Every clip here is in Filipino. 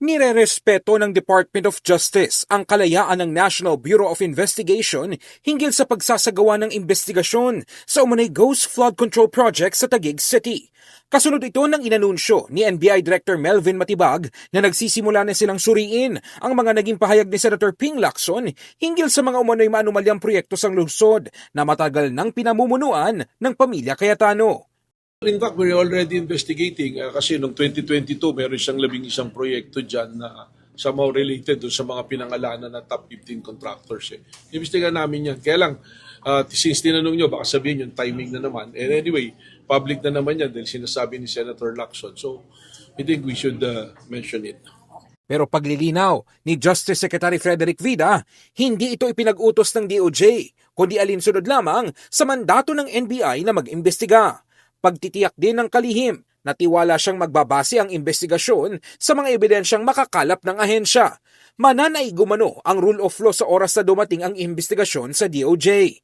Nirerespeto ng Department of Justice ang kalayaan ng National Bureau of Investigation hinggil sa pagsasagawa ng investigasyon sa umunay Ghost Flood Control Project sa Taguig City. Kasunod ito ng inanunsyo ni NBI Director Melvin Matibag na nagsisimula na silang suriin ang mga naging pahayag ni Senator Ping Lacson hinggil sa mga umano'y maanumalyang proyekto sa lungsod na matagal nang pinamumunuan ng pamilya Cayetano. In fact, we're already investigating kasi noong 2022 meron siyang 11 proyekto dyan na somehow related doon sa mga pinangalanan ng top 15 contractors. Investigahan namin yan. Kaya lang, since tinanong nyo, baka sabihin yung timing na naman. And anyway, public na naman yan dahil sinasabi ni Senator Lacson. So, I think we should mention it. Pero paglilinaw ni Justice Secretary Frederick Vida, hindi ito ipinag-utos ng DOJ, kundi alinsunod lamang sa mandato ng NBI na mag-imbestiga. Pagtitiyak din ng kalihim na tiwala siyang magbabase ang investigasyon sa mga ebidensyang makakalap ng ahensya. Mananay gumano ang rule of law sa oras na dumating ang investigasyon sa DOJ.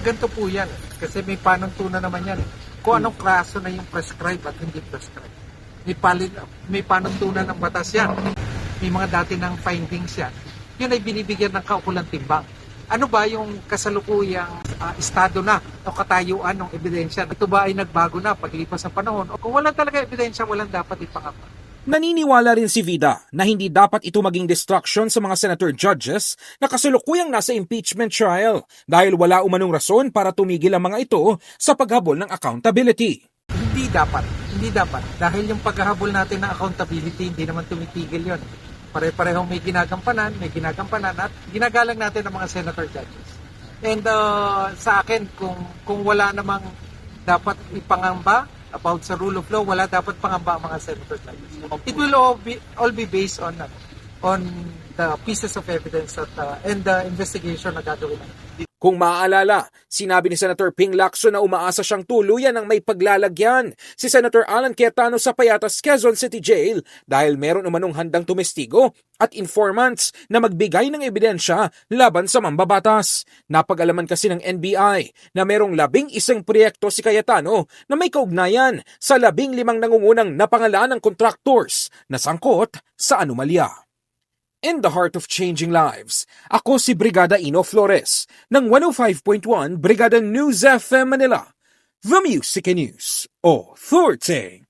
Ganito po yan. Kasi may panuntunan naman yan. Kung anong kaso na yung prescribe at hindi prescribe. May panuntunan ng batas yan. May mga dati ng findings yan. Yun ay binibigyan ng kaukulang timbang. Ano ba yung kasalukuyang estado na o katayuan ng ebidensya? Ito ba ay nagbago na paglipas ng panahon? O kung wala talaga ebidensya, walang dapat ipangapa. Naniniwala rin si Vida na hindi dapat ito maging distraction sa mga senator judges na kasalukuyang nasa impeachment trial dahil wala umanong rason para tumigil ang mga ito sa paghabol ng accountability. Hindi dapat. Dahil yung paghahabol natin ng accountability, hindi naman tumitigil yon. Pare-parehong may ginagampanan at ginagalang natin ang mga senator judges. And sa akin, kung wala namang dapat ipangamba about sa rule of law, wala dapat pangamba ang mga senator judges. It will all be based on the pieces of evidence and the investigation na gagawin natin. Kung maaalala, sinabi ni Senator Ping Lacson na umaasa siyang tuluyan ng may paglalagyan si Senator Alan Cayetano sa Payatas, Quezon City Jail dahil meron umanong handang tumestigo at informants na magbigay ng ebidensya laban sa mambabatas. Napag-alaman kasi ng NBI na merong 11 proyekto si Cayetano na may kaugnayan sa 15 nangungunang napangalan ng contractors na sangkot sa anomalya. In the heart of changing lives, ako si Brigada Ino Flores ng 105.1 Brigada News FM Manila, The Music and News Authority.